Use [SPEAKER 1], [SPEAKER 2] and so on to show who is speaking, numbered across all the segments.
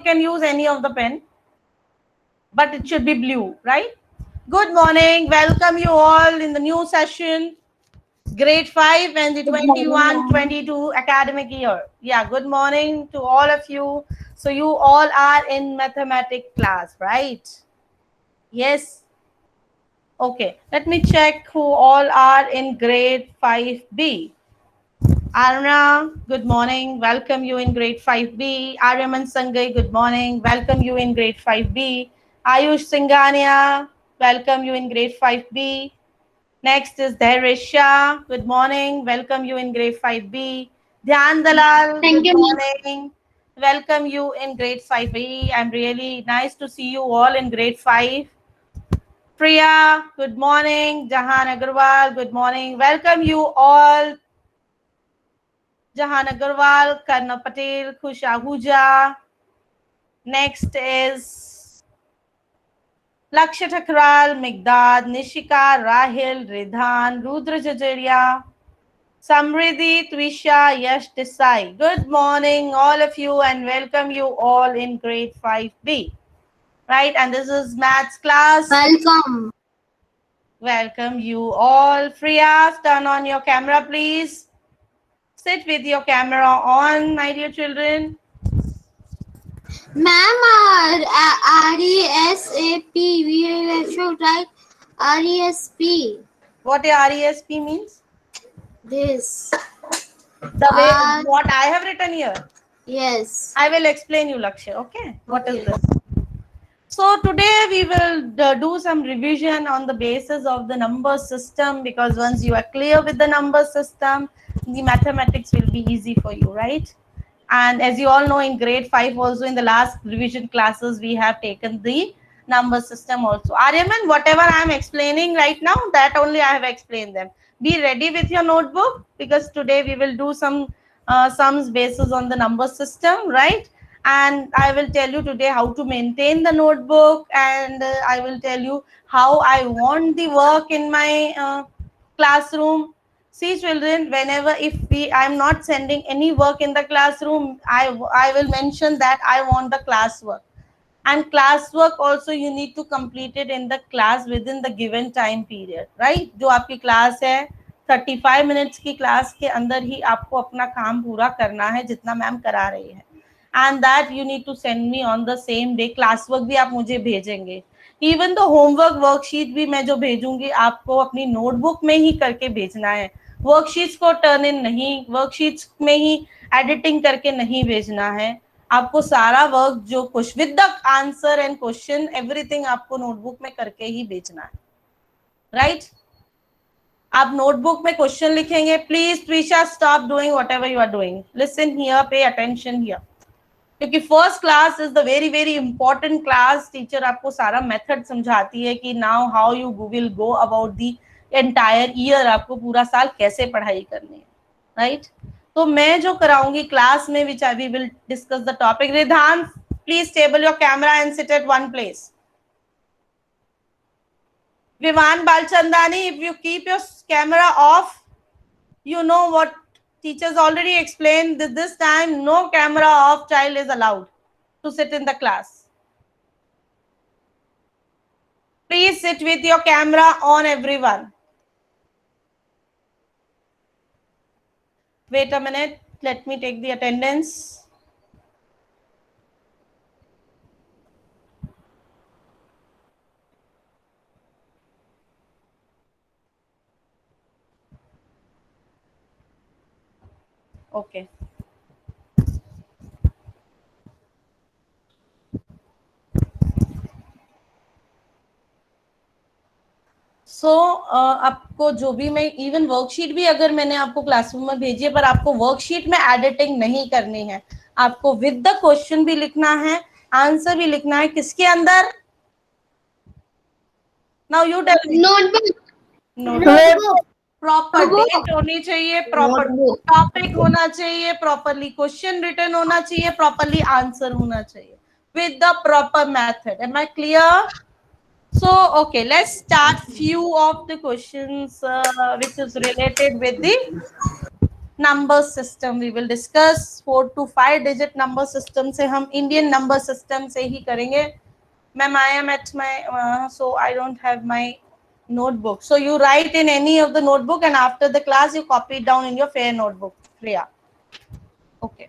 [SPEAKER 1] can use any of the pen, but it should be blue, right? Good morning. Welcome you all in the new session, grade 5 and the
[SPEAKER 2] Good morning,
[SPEAKER 1] 21
[SPEAKER 2] ma'am.
[SPEAKER 1] 22 academic year. Yeah, good morning to all of you. So, you all are in mathematics class, right? Yes. Okay. Let me check who all are in grade 5B. Aruna, good morning. Welcome you in grade 5B. Aryaman Sangai, good morning. Welcome you in grade 5B. Ayush Singhania, welcome you in grade 5B. Next is Dharisha. Good morning. Welcome you in grade 5B. Dhyan Dalal,
[SPEAKER 2] Thank
[SPEAKER 1] good
[SPEAKER 2] you, ma'am.
[SPEAKER 1] morning. Welcome you in grade 5B. I'm really nice to see you all in grade 5. Priya, good morning. Jahan Agarwal, good morning. Welcome you all. Jahan Agarwal, Karna Patel, Khush Ahuja. Next is Lakshya Thakral, Migdad, Nishika, Rahil, Ridhan, Rudra Jajaria, Samriddhi, Twisha, Yash Desai. Good morning, all of you, and welcome you all in grade 5B. Right, and this is maths class.
[SPEAKER 2] Welcome.
[SPEAKER 1] Welcome you all. Priya, turn on your camera, please. Sit with your camera on, my dear children.
[SPEAKER 2] Ma'am, RESAP, we should write RESP.
[SPEAKER 1] What a RESP means?
[SPEAKER 2] This.
[SPEAKER 1] The way
[SPEAKER 2] R.
[SPEAKER 1] what I have written here.
[SPEAKER 2] Yes.
[SPEAKER 1] I will explain you, Lakshya. Okay, what is
[SPEAKER 2] Okay.
[SPEAKER 1] this? So today we will do some revision on the basis of the number system, because once you are clear with the number system, the mathematics will be easy for you, right? And as you all know, in grade 5 also, in the last revision classes, we have taken the number system also. Aryaman, whatever I am explaining right now, that only I have explained them. Be ready with your notebook, because today we will do some sums basis on the number system, right? And I will tell you today how to maintain the notebook, and I will tell you how I want the work in my classroom. See children, whenever if we I'm not sending any work in the classroom, I will mention that I want the classwork. And classwork also you need to complete it in the class within the given time period, right? जो आपकी class है 35 minutes की class के अंदर ही आपको अपना काम पूरा करना है जितना मैम करा रही है, and that you need to send me on the same day. Class work भी आप मुझे भेजेंगे, इवन तो होमवर्क वर्कशीट भी मैं जो भेजूंगी आपको अपनी नोटबुक में ही करके भेजना है. वर्कशीट्स को टर्न इन नहीं, वर्कशीट्स में ही एडिटिंग करके नहीं भेजना है. आपको सारा वर्क जो कुछ with the answer and question everything आपको नोटबुक में करके ही भेजना है, राइट? आप नोटबुक में क्वेश्चन लिखेंगे. Please Twisha stop doing whatever you are doing, listen here, pay attention here, क्योंकि first class is the very very important class. Teacher आपको सारा मेथड समझाती है कि now how you will go about the entire year, आपको पूरा साल कैसे पढ़ाई करनी है, राइट? तो मैं जो कराऊंगी क्लास में, which I we will discuss the topic. Ridhan, please stable your camera and sit at one place. Vivan Balchandani, if you keep your camera off, you know what teachers already explained, that this time no camera off child is allowed to sit in the class. Please sit with your camera on, everyone. Wait a minute, let me take the attendance. Okay. सो आपको जो भी मैं even worksheet भी अगर मैंने आपको classroom में भेजी है, पर आपको वर्कशीट में एडिटिंग नहीं करनी है. आपको विद द क्वेश्चन भी लिखना है, आंसर भी लिखना है. किसके अंदर? Now you tell me.
[SPEAKER 2] Notebook.
[SPEAKER 1] Notebook. Proper date होनी चाहिए, प्रॉपर
[SPEAKER 2] Notebook.
[SPEAKER 1] टॉपिक होना चाहिए, प्रॉपरली क्वेश्चन रिटर्न होना चाहिए, प्रॉपरली आंसर होना चाहिए with the proper method. Am I clear? So, okay, let's start few of the questions which is related with the number system we will discuss 4 to 5 digit number system से हम Indian number system से ही करेंगे. Ma'am I am at my so I don't have my notebook, so you write in any of the notebook and after the class you copy it down in your fair notebook, Priya. Okay,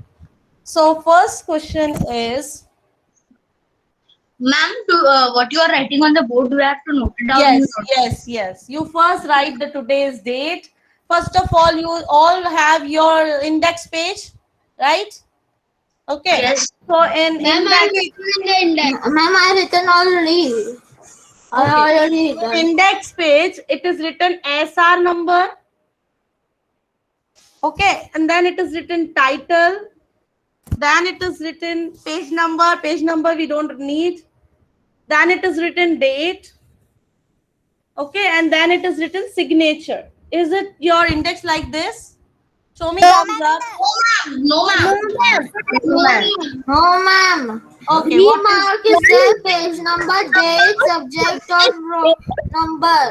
[SPEAKER 1] so first question is,
[SPEAKER 3] Ma'am, what you are writing on the board, do you have to note it down?
[SPEAKER 1] yes, you first write the today's date. First of all, you all have your index page, right? Okay.
[SPEAKER 3] Yes.
[SPEAKER 1] So in
[SPEAKER 2] Ma'am, I
[SPEAKER 1] index,
[SPEAKER 2] written in the index. Ma'am, I written already. I
[SPEAKER 1] Okay.
[SPEAKER 2] already written.
[SPEAKER 1] index page, it is written SR number. Okay, and then it is written title. Then it is written page number. Page number we don't need. Then it is written date. Okay, and then it is written signature. Is it your index like this? Show me thumbs up.
[SPEAKER 3] No, ma'am.
[SPEAKER 2] No, ma'am.
[SPEAKER 1] Okay, what is,
[SPEAKER 2] Remark is the page number, date, subject, or number.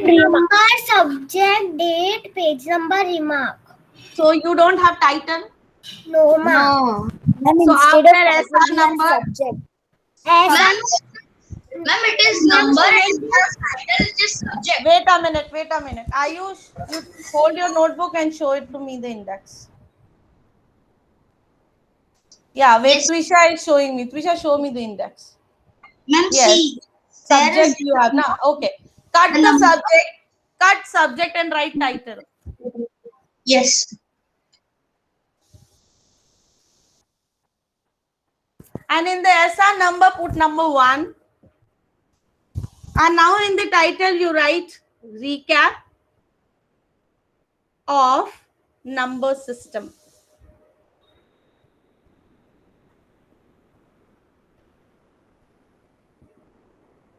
[SPEAKER 4] Number, subject, date, page number, remark.
[SPEAKER 1] so you don't have title?
[SPEAKER 4] No, ma'am.
[SPEAKER 2] No.
[SPEAKER 1] So after SR number,
[SPEAKER 4] Subject.
[SPEAKER 3] Ma'am, it is number and title is just subject.
[SPEAKER 1] wait a minute. Ayush, you hold your notebook and show it to me the index. Yeah, wait,
[SPEAKER 3] Yes.
[SPEAKER 1] Twisha is showing me. Twisha, show me the index.
[SPEAKER 3] Ma'am,
[SPEAKER 1] Yes.
[SPEAKER 3] see. There
[SPEAKER 1] Subject
[SPEAKER 3] is
[SPEAKER 1] you have now. Okay. Cut
[SPEAKER 3] The
[SPEAKER 1] the
[SPEAKER 3] number.
[SPEAKER 1] subject. Cut subject and write title.
[SPEAKER 3] Yes.
[SPEAKER 1] And in the SR number, put number 1. And now in the title, you write recap of number system.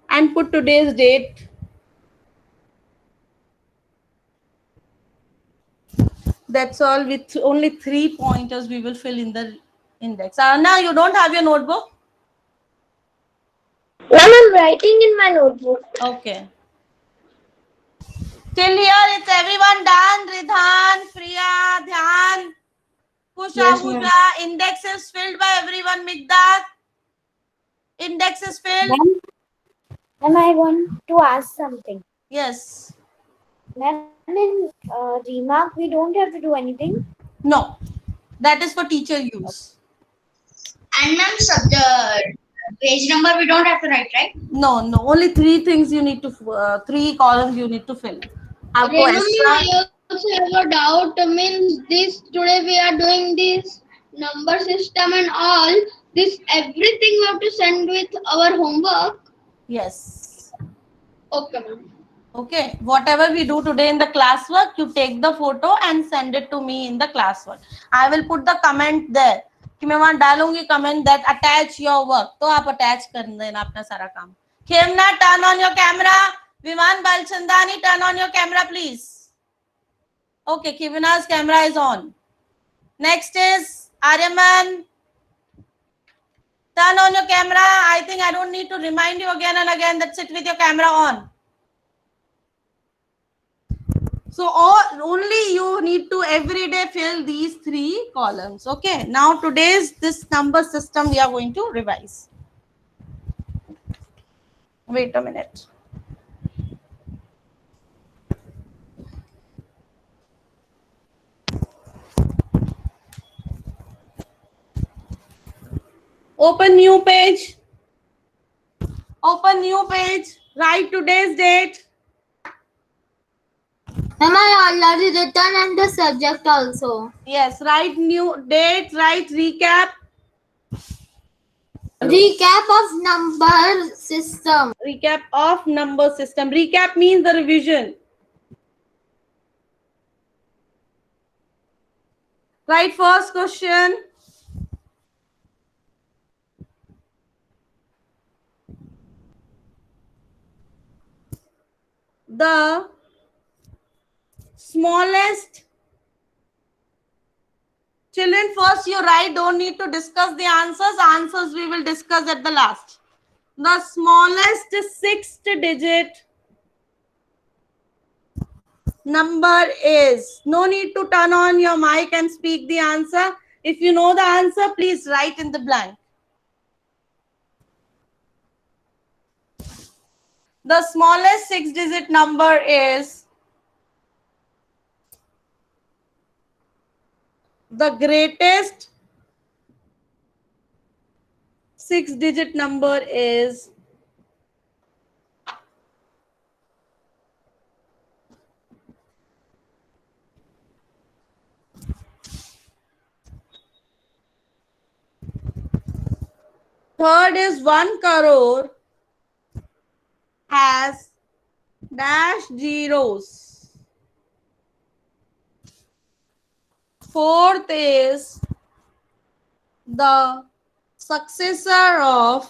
[SPEAKER 1] And put today's date. That's all. With only 3 pointers we will fill in the index. Now you don't have your notebook?
[SPEAKER 4] Ma'am, I'm writing in my notebook.
[SPEAKER 1] Okay. Till here, it's everyone done. Ridhan, Priya, Dhyan, Kusha,
[SPEAKER 3] Yes, ma'am.
[SPEAKER 1] Bhuja. Index is filled by everyone. Migdad. Index is filled.
[SPEAKER 4] Ma'am, I want to ask something.
[SPEAKER 1] Yes.
[SPEAKER 4] Ma'am, in remark, we don't have to do anything.
[SPEAKER 1] No. That is for teacher use.
[SPEAKER 3] And ma'am, the page number we don't have to write, right?
[SPEAKER 1] No. Only 3 things you need to, 3 columns you need to fill. आपको extra.
[SPEAKER 2] I also have a doubt. Means this today we are doing this number system and all. This everything we have to send with our homework.
[SPEAKER 1] Yes.
[SPEAKER 2] Okay, ma'am.
[SPEAKER 1] Okay. Whatever we do today in the classwork, you take the photo and send it to me in the classwork. I will put the comment there. कि मैं वहां डालूंगी comment that attach your work. तो आप attach कर देना अपना सारा काम. Khemna, turn on your camera. Viman Balchandani, turn on your camera, please. Okay, Kivina's camera is on. Next is Aryaman. Turn on your camera. I think I don't need to remind you again and again that sit with your camera on. So only you need to every day fill these 3 columns. Okay. Now today's this number system we are going to revise. Wait a minute. Open new page. Open new page. Write today's date.
[SPEAKER 2] Am I already written and the subject also?
[SPEAKER 1] Yes, write new date, write recap.
[SPEAKER 2] Recap of number system.
[SPEAKER 1] Recap of number system. Recap means the revision. Write first question. The smallest. Children, first you write, don't need to discuss the answers. Answers we will discuss at the last. The smallest 6th digit number is? No need to turn on your mic and speak the answer. If you know the answer, please write in the blank. The smallest 6-digit number is. The greatest 6-digit number is. Third is 1 crore has dash zeros. Fourth is the successor of.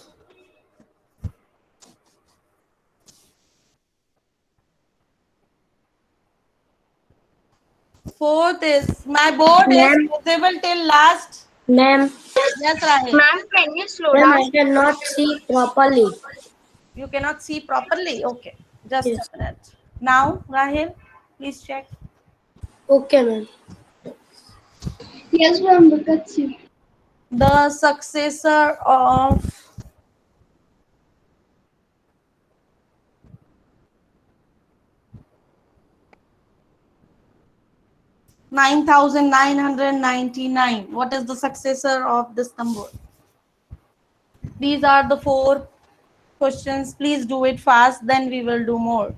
[SPEAKER 1] Fourth is, my board is visible till last.
[SPEAKER 5] Ma'am,
[SPEAKER 1] Yes, Rahil.
[SPEAKER 3] Ma'am, can you slow
[SPEAKER 5] ma'am,
[SPEAKER 3] down?
[SPEAKER 5] I cannot see properly.
[SPEAKER 1] You cannot see properly. Okay, just
[SPEAKER 5] Yes.
[SPEAKER 1] a minute. Now, Rahil, please check.
[SPEAKER 5] Okay, ma'am.
[SPEAKER 2] Yes, ma'am. Look at you.
[SPEAKER 1] The successor of 9,999. What is the successor of this number? These are the 4 questions. Please do it fast, then we will do more.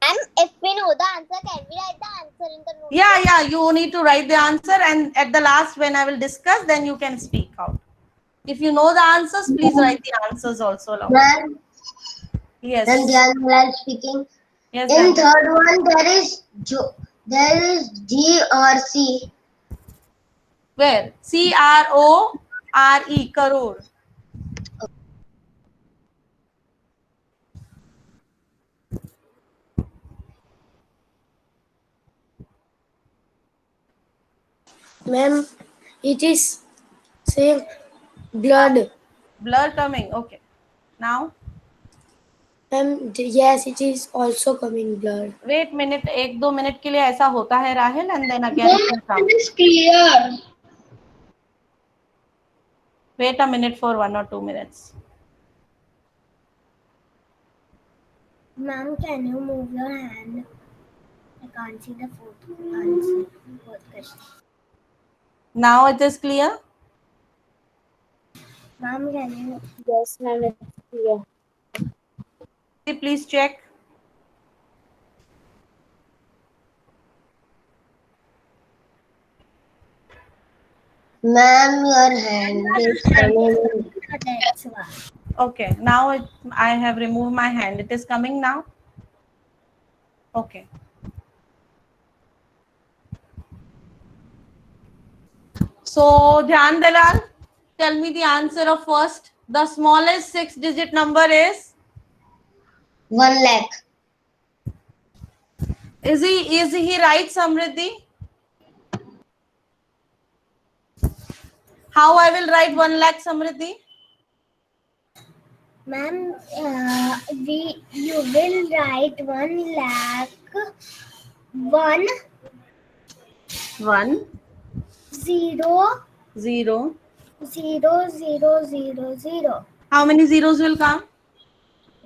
[SPEAKER 4] And if we know the answer, can we write the answer in the note?
[SPEAKER 1] Yeah, you need to write the answer, and at the last, when I will discuss, then you can speak out. If you know the answers, please write the answers also along.
[SPEAKER 5] Ma'am,
[SPEAKER 1] Yes.
[SPEAKER 5] then Dhyanlal speaking.
[SPEAKER 1] Yes.
[SPEAKER 5] In
[SPEAKER 1] Dhananjay.
[SPEAKER 5] third one, there is G or C.
[SPEAKER 1] Where? CRORE, crore.
[SPEAKER 5] Ma'am, it is same blood.
[SPEAKER 1] Blur coming. Okay. Now,
[SPEAKER 5] Ma'am, yes, it is also coming blood.
[SPEAKER 1] wait minute. 1-2 minute के लिए ऐसा होता है Rahil, and then again
[SPEAKER 2] No,
[SPEAKER 1] it will come.
[SPEAKER 2] it is clear.
[SPEAKER 1] Wait a minute for 1 or 2 minutes.
[SPEAKER 4] Ma'am, can you move your hand? I can't see the fourth answer. Fourth question.
[SPEAKER 1] Now it is clear.
[SPEAKER 4] Ma'am, can you? Yes, ma'am, it's clear.
[SPEAKER 1] Please check.
[SPEAKER 5] Ma'am, your hand is coming.
[SPEAKER 4] That's why.
[SPEAKER 1] Okay. Now I have removed my hand. It is coming now. Okay. So, Dhyan Dalal, tell me the answer of first. The smallest 6-digit number is.
[SPEAKER 5] 1 lakh.
[SPEAKER 1] Is he right, Samriddhi? How I will write 1 lakh, Samriddhi?
[SPEAKER 4] Ma'am, you will write 1 lakh 1
[SPEAKER 1] 1
[SPEAKER 4] 0
[SPEAKER 1] 0.
[SPEAKER 4] 0 0 0 0
[SPEAKER 1] How many zeros will come?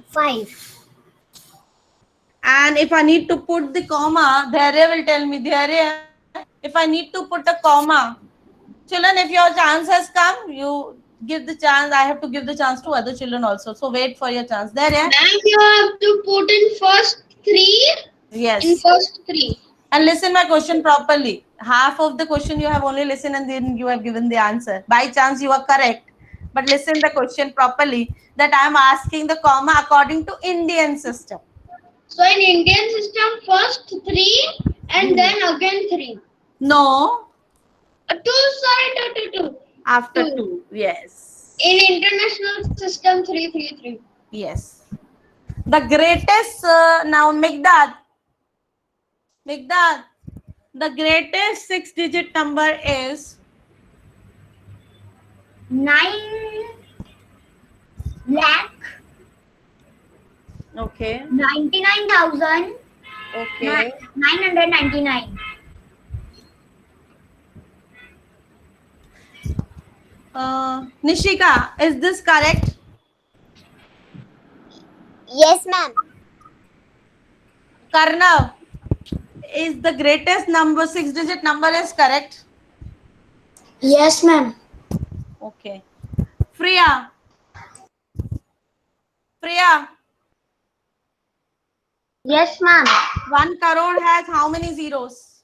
[SPEAKER 4] 5.
[SPEAKER 1] And if I need to put the comma, Dharya will tell me, Dharya, if I need to put a comma, children, if your chance has come, you give the chance. I have to give the chance to other children also. So wait for your chance. Dharya?
[SPEAKER 2] Ma'am, you have to put in first 3.
[SPEAKER 1] Yes.
[SPEAKER 2] In first 3.
[SPEAKER 1] And listen my question properly. Half of the question you have only listened and then you have given the answer. By chance you are correct. But listen the question properly, that I am asking the comma according to Indian system.
[SPEAKER 2] So in Indian system, first 3 and then again 3.
[SPEAKER 1] No,
[SPEAKER 2] 2, sorry, 2.
[SPEAKER 1] after
[SPEAKER 2] Two.
[SPEAKER 1] 2. Yes.
[SPEAKER 2] In international system, 3, 3, 3.
[SPEAKER 1] Yes. The greatest, now Migdad, the greatest 6-digit number is
[SPEAKER 4] 9 lakh
[SPEAKER 1] Okay.
[SPEAKER 4] 99,999.
[SPEAKER 1] Nishika, is this correct?
[SPEAKER 4] Yes, ma'am.
[SPEAKER 1] Karnav, is the greatest number 6-digit number is correct?
[SPEAKER 5] Yes, ma'am.
[SPEAKER 1] Okay. Priya, Priya,
[SPEAKER 4] Yes, ma'am.
[SPEAKER 1] 1 crore has how many zeros?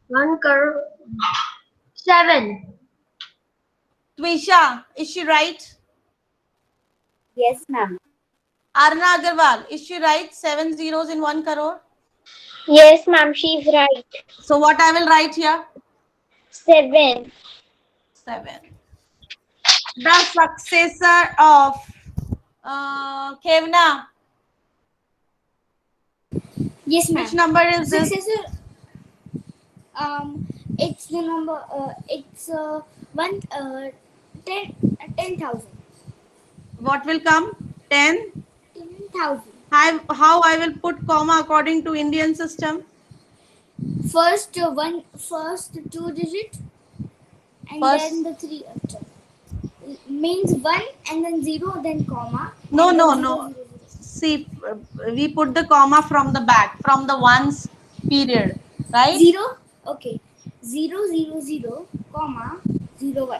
[SPEAKER 4] 1 crore. 7.
[SPEAKER 1] Twisha, is she right?
[SPEAKER 4] Yes, ma'am.
[SPEAKER 1] Arna Agarwal, is she right? 7 zeros in 1 crore.
[SPEAKER 4] Yes, ma'am. She's right.
[SPEAKER 1] So what I will write here?
[SPEAKER 4] 7.
[SPEAKER 1] 7. The successor of Kevna.
[SPEAKER 6] Yes,
[SPEAKER 1] Which
[SPEAKER 6] ma'am.
[SPEAKER 1] number is this?
[SPEAKER 6] Successor. It's the number. It's one. 10,000.
[SPEAKER 1] What will come? 10.
[SPEAKER 6] 10,000.
[SPEAKER 1] How I will put comma according to Indian system?
[SPEAKER 6] First first 2 digit, and
[SPEAKER 1] First.
[SPEAKER 6] then the 3 after. Means 1 and then 0, then comma.
[SPEAKER 1] No,
[SPEAKER 6] and
[SPEAKER 1] no,
[SPEAKER 6] then
[SPEAKER 1] no.
[SPEAKER 6] 0, 0, 0.
[SPEAKER 1] See, we put the comma from the back, from the ones period, right?
[SPEAKER 6] 0. Okay. 0, 0, 0, comma 0, 1.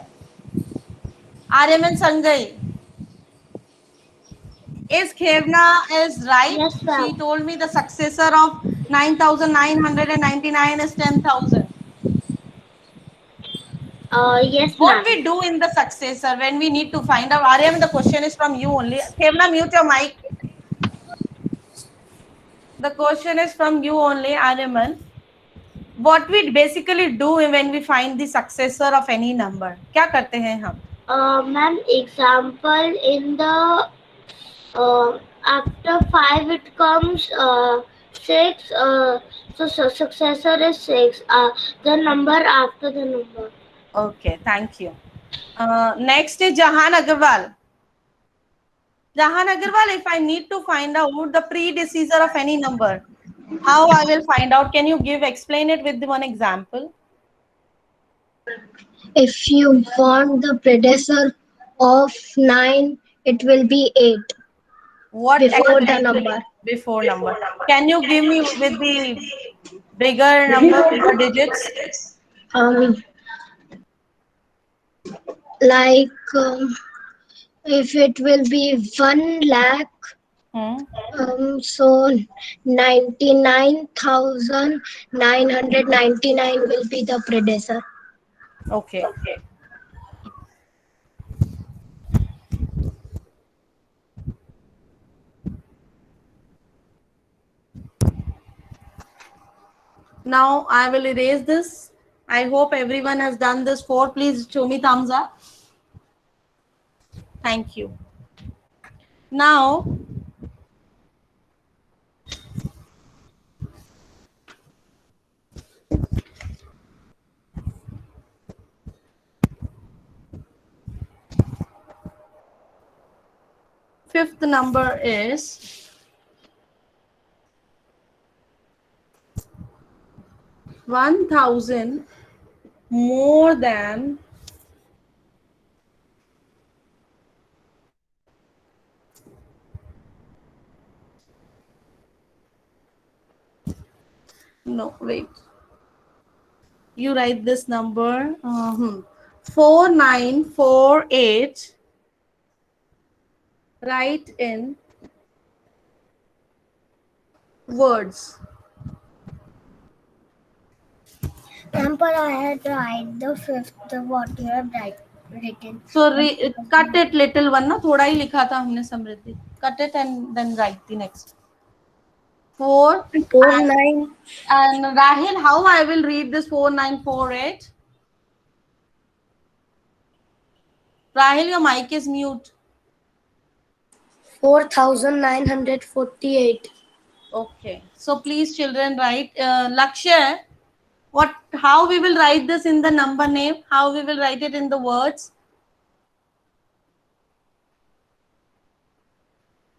[SPEAKER 1] Aryaman Sangai. Is Khevna is right?
[SPEAKER 4] Yes, ma'am.
[SPEAKER 1] She told me the successor of 9,999 is 10,000.
[SPEAKER 4] Yes,
[SPEAKER 1] What
[SPEAKER 4] ma'am.
[SPEAKER 1] we do in the successor when we need to find out? Aryaman, the question is from you only. Khevna, mute your mic. The question is from you only, Aryaman. What we basically do when we find the successor of any number? क्या करते हैं हम?
[SPEAKER 4] Ma'am, example in the after 5 it comes 6. So successor is 6. The number after the number.
[SPEAKER 1] Okay, thank you. Next is Jahan Agarwal. Jahan Agarwal, if I need to find out the predecessor of any number, how I will find out? Can you explain it with one example?
[SPEAKER 7] If you want the predecessor of 9, it will be 8
[SPEAKER 1] What
[SPEAKER 7] before the
[SPEAKER 1] actually
[SPEAKER 7] number.
[SPEAKER 1] before number? Can you give me with the bigger number, bigger digits?
[SPEAKER 7] Um, like if it will be 1 lakh, so 99,999 will be the predecessor.
[SPEAKER 1] Okay. Now I will erase this. I hope everyone has done this 4. Please show me thumbs up. Thank you. Now, fifth number is 1,000 more than you write this number 4948, write in words.
[SPEAKER 4] Ma'am, but I had to write the 5th, what you have written.
[SPEAKER 1] So cut it little one ना थोड़ा ही लिखा था हमने समृद्धि. Cut it and then write the next. 4
[SPEAKER 5] 49.
[SPEAKER 1] and Rahil, how I will read this 4948? Rahil, your mic is mute.
[SPEAKER 5] 4,948.
[SPEAKER 1] Okay. So please, children, write. Lakshya, how we will write this in the number name? How we will write it in the words?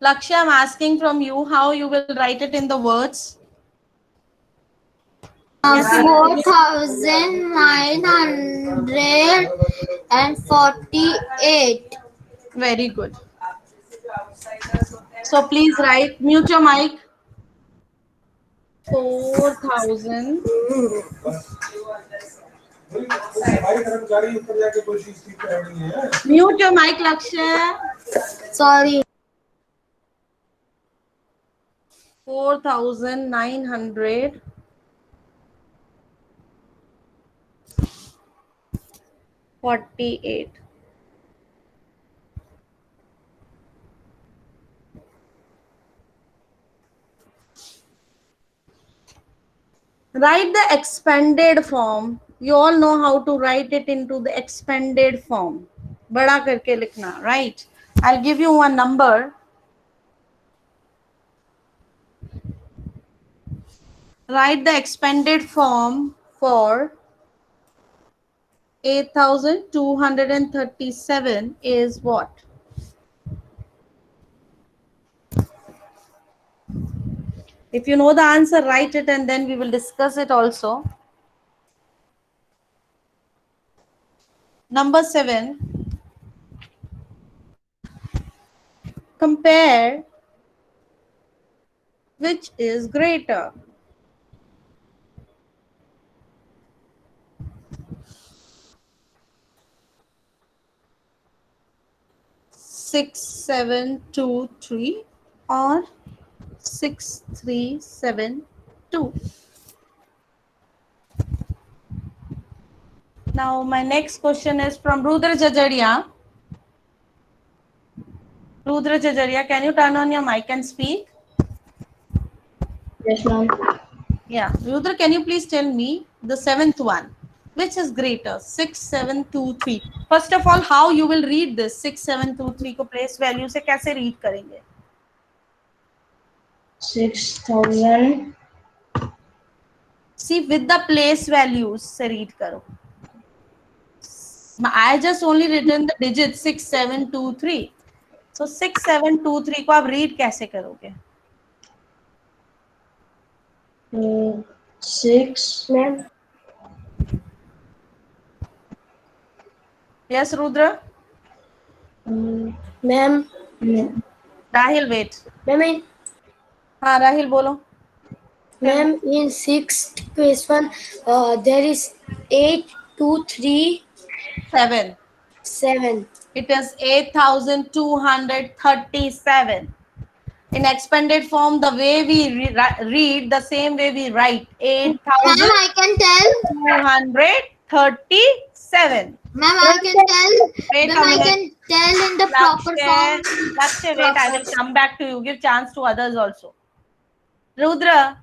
[SPEAKER 1] Lakshya, I'm asking from you how you will write it in the words.
[SPEAKER 6] 4,948.
[SPEAKER 1] Very good. So please write, mute your mic. 4,000. Mute your mic, Lakshya.
[SPEAKER 6] Sorry.
[SPEAKER 1] 4,948. Write the expanded form. You all know how to write it into the expanded form. बड़ा करके लिखना, right? I'll give you one number. Write the expanded form for 8,237 is what? If you know the answer, write it and then we will discuss it also. Number 7. Compare which is greater. 6,723 or 6,372. Now my next question is from Rudra Jajaria. Rudra Jajaria, can you turn on your mic and speak?
[SPEAKER 7] Yes, ma'am.
[SPEAKER 1] Yeah. Rudra, can you please tell me the seventh one? Which is greater? 6,723. First of all, how you will read this? 6,723 को place value से कैसे read करेंगे?
[SPEAKER 7] 6,000.
[SPEAKER 1] See, with the place values से read करो. I just only written the digit 6,723. So 6,723 को आप read कैसे करोगे?
[SPEAKER 7] 6.
[SPEAKER 5] Ma'am.
[SPEAKER 1] Yes, Rudra?
[SPEAKER 5] Ma'am.
[SPEAKER 1] Rahil, wait.
[SPEAKER 5] Ma'am,
[SPEAKER 1] हाँ Rahil बोलो.
[SPEAKER 5] Ma'am, in sixth question, there is 8, 2, 3,
[SPEAKER 1] 7.
[SPEAKER 5] 7.
[SPEAKER 1] It is 8,237. In expanded form, the way we read, the same way we write.
[SPEAKER 6] Ma'am, I can tell.
[SPEAKER 1] 8,237.
[SPEAKER 6] Ma'am, I can tell.
[SPEAKER 1] Wait
[SPEAKER 6] Ma'am,
[SPEAKER 1] a
[SPEAKER 6] I
[SPEAKER 1] minute.
[SPEAKER 6] can tell in the proper form.
[SPEAKER 1] Lakshya, wait, I will come back to you. Give chance to others also. Rudra,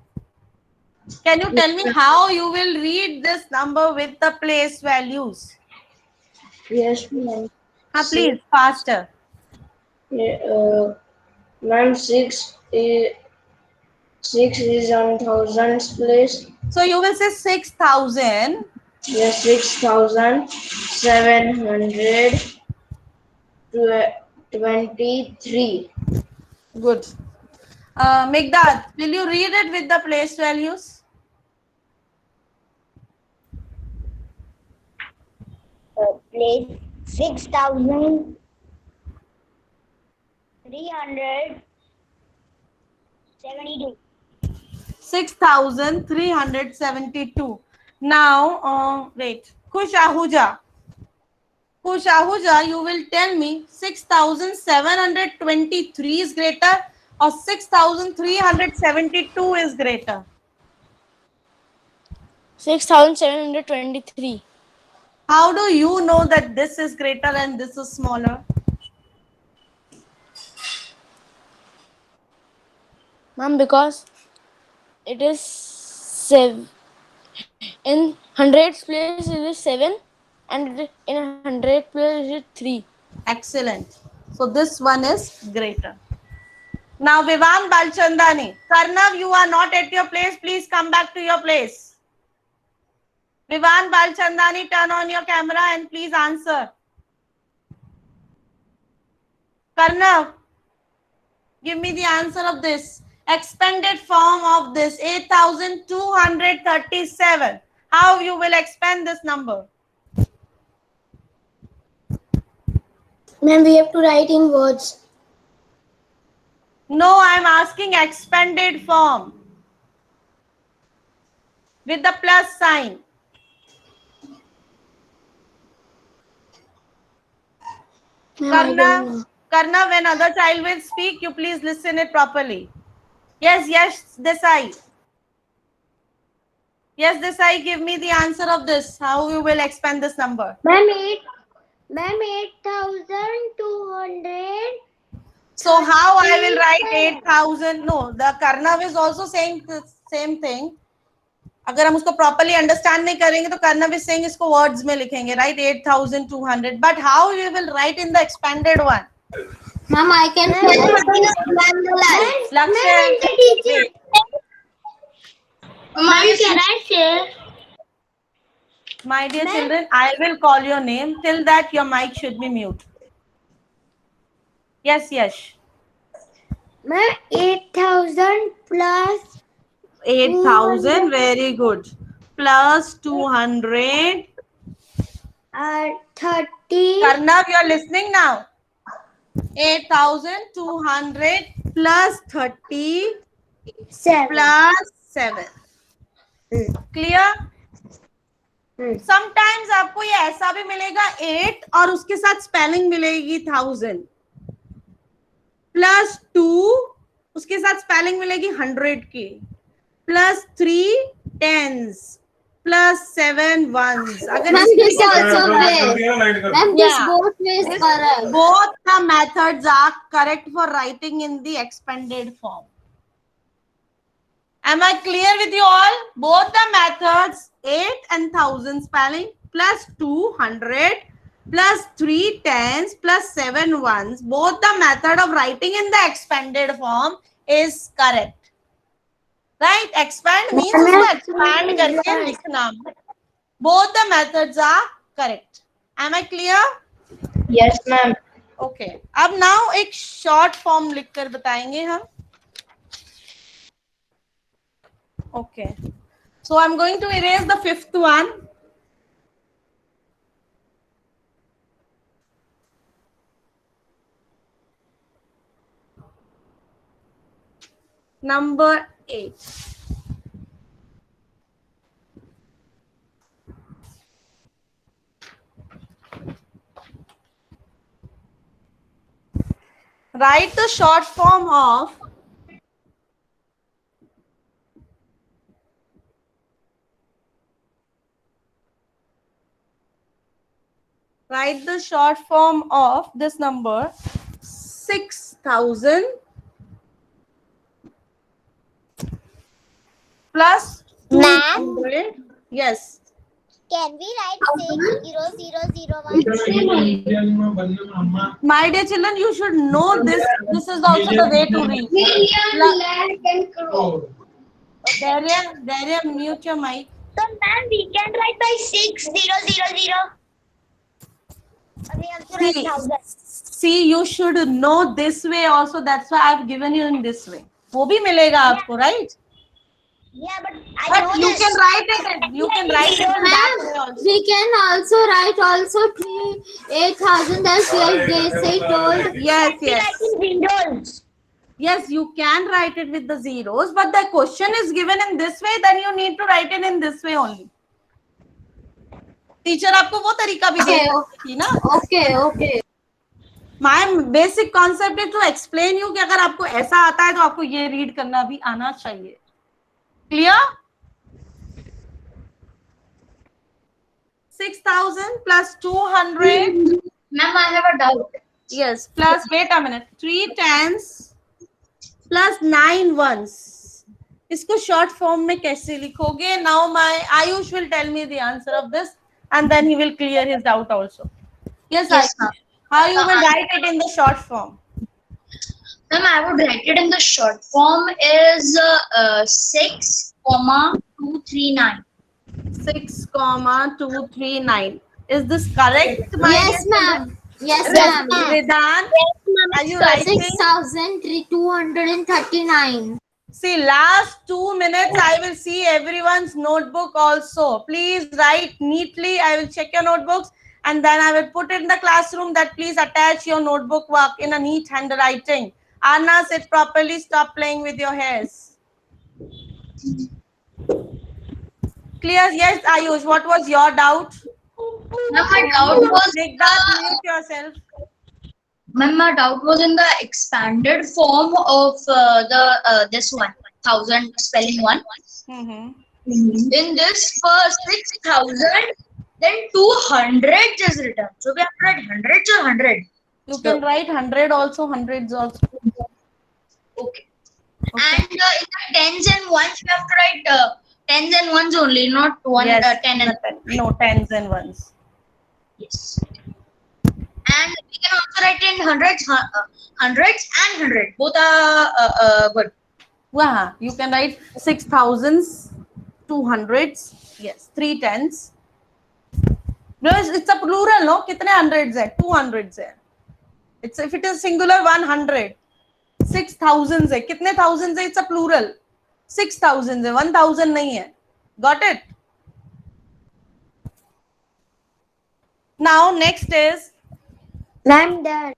[SPEAKER 1] can you tell me how you will read this number with the place values?
[SPEAKER 7] Yes, ma'am.
[SPEAKER 1] Please, faster.
[SPEAKER 7] Ma'am, 6 is on thousands place.
[SPEAKER 1] So you will say 6,000.
[SPEAKER 7] Yes, 6,723.
[SPEAKER 1] Good. Megdad, will you read it with the place values?
[SPEAKER 4] Place 6,372.
[SPEAKER 1] 6,372. Now, wait. Khush Ahuja. Khush Ahuja, you will tell me 6,723 is greater or 6,372 is greater?
[SPEAKER 5] 6,723.
[SPEAKER 1] How do you know that this is greater and this is smaller?
[SPEAKER 5] Ma'am, because it is 7. In hundreds place it is 7 and in 100 place it is 3.
[SPEAKER 1] Excellent. So this one is greater. Now Vivan Balchandani. Karnav, you are not at your place. Please come back to your place. Vivan Balchandani, turn on your camera and please answer. Karnav, Give me the answer of this. Expanded form of this 8,237. How you will expand this number?
[SPEAKER 7] Ma'am, we have to write in words.
[SPEAKER 1] No, I am asking expanded form with the plus sign. Karna, when other child will speak, you please listen it properly. Yes, Desai. Yes, Desai, give me the answer of this. How you will expand this number?
[SPEAKER 4] Ma'am, 8,200.
[SPEAKER 1] So how I will write 8,000? No, the Karnav is also saying the same thing. अगर हम उसको properly understand नहीं करेंगे तो Karnav is saying इसको words में लिखेंगे, right? 8,200. But how you will write in the expanded one?
[SPEAKER 6] Ma'am, I can
[SPEAKER 1] My dear children, I will call your name. Till that, your mic should be mute. Yes, Yash.
[SPEAKER 4] Ma'am, 8,000 plus
[SPEAKER 1] 8,000, very good. Plus 200.
[SPEAKER 4] 30.
[SPEAKER 1] Karnav, you are listening now. 8,200 plus 30 plus 7. Clear? Sometimes आपको ये ऐसा भी मिलेगा 8 और उसके साथ spelling मिलेगी 1000 plus 2 उसके साथ स्पेलिंग मिलेगी 100 की प्लस 3 tens plus 7 ones. अगर
[SPEAKER 6] Ma'am, this also way. Ma'am, this both ways correct.
[SPEAKER 1] both the methods are correct for writing in the expanded form. Am I clear with you all? Both the methods 8 and 1000 spelling plus 200 plus 3 tens plus 7 ones. Both the method of writing in the expanded form is correct. Right? Expand means उसको expand करके लिखना. Both the methods are correct. Am I clear?
[SPEAKER 3] Yes, ma'am.
[SPEAKER 1] Okay. अब now एक short form लिखकर बताएंगे हम. Okay. So I'm going to erase the fifth one. Number 8. Write the short form of this number 6,000 plus 200. Yes.
[SPEAKER 4] Can we write 6,0,0,0,1?
[SPEAKER 1] My dear children, you should know this. This is also the way to read. Daria, mute your mic.
[SPEAKER 4] So, ma'am, we can write by 6,0,0,0. We have to write 1,000.
[SPEAKER 1] See, you should know this way also. That's why I've given you in this way. वो भी मिलेगा आपको, right?
[SPEAKER 4] Yeah, but
[SPEAKER 1] But you can write it. You can write it in that way also.
[SPEAKER 6] We can also write 8,000 as they say told.
[SPEAKER 1] Yes.
[SPEAKER 4] zeros.
[SPEAKER 1] Yes, you can write it with the zeros, but the question is given in this way, then you need to write it in this way only. Teacher आपको वो तरीका भी दे थी ना?
[SPEAKER 6] Okay.
[SPEAKER 1] My basic concept is to explain you कि अगर आपको ऐसा आता है तो आपको ये read करना भी आना चाहिए. Clear? 6,000 plus 200.
[SPEAKER 3] Ma'am, I have a doubt.
[SPEAKER 1] Yes, plus, wait a minute, 3 tens plus 9 ones. इसको short form में कैसे लिखोगे? Now my Ayush will tell me the answer of this and then he will clear his doubt also. Yes, Ayush. How you will write it in the short form?
[SPEAKER 3] Ma'am, I would write it in the short form is 6,239.
[SPEAKER 1] 6,239. Is this correct?
[SPEAKER 6] Yes, ma'am. Yes, ma'am.
[SPEAKER 1] Vedant? Are you writing?
[SPEAKER 6] 6,239.
[SPEAKER 1] See, last 2 minutes, I will see everyone's notebook also. Please write neatly. I will check your notebooks and then I will put it in the classroom that please attach your notebook work in a neat handwriting. Anna, sit properly. Stop playing with your hairs. Clear? Yes, Ayush. What was your doubt?
[SPEAKER 3] Ma'am, my doubt was
[SPEAKER 1] Make that mute yourself.
[SPEAKER 3] Ma'am, my doubt was in the expanded form of this one, 1000 spelling one. In this first 6,000, then 200 is written. So we have to write hundreds or 100.
[SPEAKER 1] You can write 100 also, hundreds also.
[SPEAKER 3] Okay. And in the tens and ones, we have to write tens and ones only, not one,
[SPEAKER 1] Yes,
[SPEAKER 3] 10 and
[SPEAKER 1] no, tens and ones.
[SPEAKER 3] yes. And we can also write in hundreds and 100. Both are good.
[SPEAKER 1] Wow, you can write 6,000s, 200s, yes, 3 tens. No, it's a plural, no? Kitne hundreds hai? 200s hai. It's if it is singular, 100. 6,000s hai. Kitne thousands hai? It's a plural. 6,000s hai. 1,000 nahi hai. Got it? Now next is
[SPEAKER 6] Ma'am, done.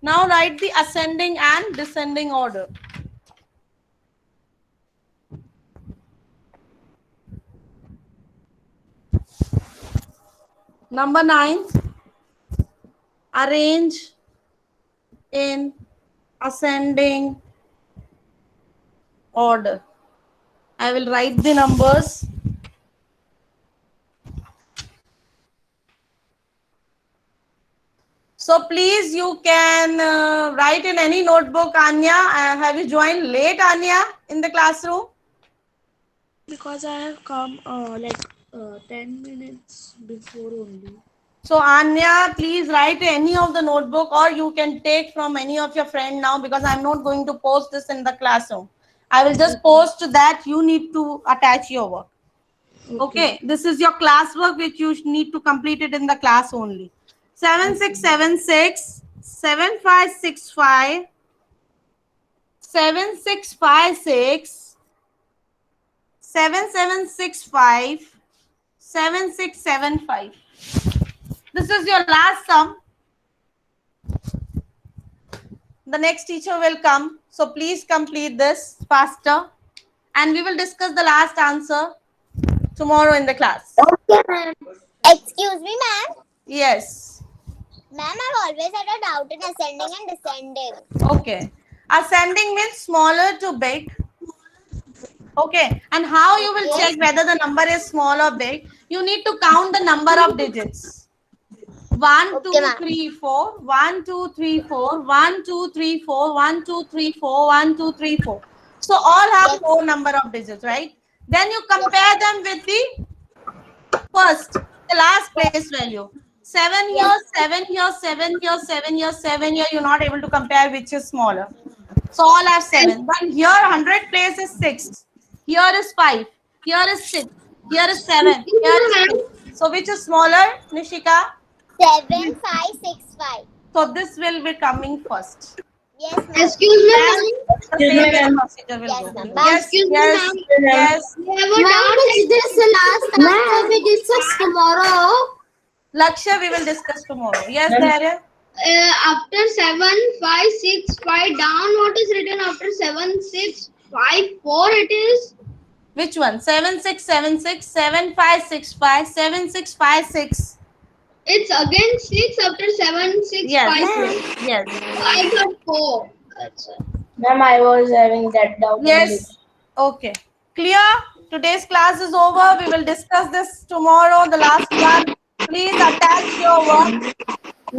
[SPEAKER 1] now write the ascending and descending order. Number 9, arrange in ascending order. I will write the numbers. So please, you can write in any notebook. Anya, have you joined late, Anya, in the classroom?
[SPEAKER 5] Because I have come 10 minutes before only.
[SPEAKER 1] So Anya, please write any of the notebook or you can take from any of your friend now because I'm not going to post this in the classroom. I will just post that you need to attach your work. Okay, this is your classwork which you need to complete it in the class only. 7676, 7565, 7656, 7765, 7675. This is your last sum. The next teacher will come. So please complete this faster. And we will discuss the last answer tomorrow in the class.
[SPEAKER 4] Okay, ma'am.
[SPEAKER 6] Excuse me, ma'am.
[SPEAKER 1] Yes.
[SPEAKER 6] Ma'am, I've always had a doubt in ascending and descending.
[SPEAKER 1] Okay. Ascending means smaller to big. Okay. And how you will check whether the number is small or big? You need to count the number of digits. 1, 2, 3, 4. 1, 2, 3, 4. 1, 2, 3, 4. 1, 2, 3, 4. 1, 2, 3, 4. So all have 4 number of digits, right? Then you compare them with the first, the last place value. 7 here, 7 here, 7 here, 7 here, 7 here. You're not able to compare which is smaller. So all have 7. But here 100 place is 6. Here is 5. Here is 6. Here is 7. Here is 6. So which is smaller, Nishika?
[SPEAKER 6] 7565.
[SPEAKER 1] So this will be coming first.
[SPEAKER 6] Yes, ma'am.
[SPEAKER 2] Excuse me, ma'am.
[SPEAKER 1] The same way the procedure will
[SPEAKER 6] Yes,
[SPEAKER 1] go.
[SPEAKER 6] ma'am.
[SPEAKER 1] Yes,
[SPEAKER 2] Excuse me,
[SPEAKER 1] yes,
[SPEAKER 2] ma'am.
[SPEAKER 1] yes.
[SPEAKER 2] We have a doubt.
[SPEAKER 6] Is this the last answer we discuss tomorrow?
[SPEAKER 1] Lakshya, we will discuss tomorrow. Yes, Dharya?
[SPEAKER 2] After 7565 down, what is written after 7654? It is
[SPEAKER 1] Which one? 7676, 7565, 7656.
[SPEAKER 2] it's again 6 after 7656.
[SPEAKER 1] Yes. Yes.
[SPEAKER 2] I got 4. That's it.
[SPEAKER 7] Ma'am, I was having that doubt.
[SPEAKER 1] Yes. Okay. Clear? Today's class is over. We will discuss this tomorrow, the last one. Please attach your work.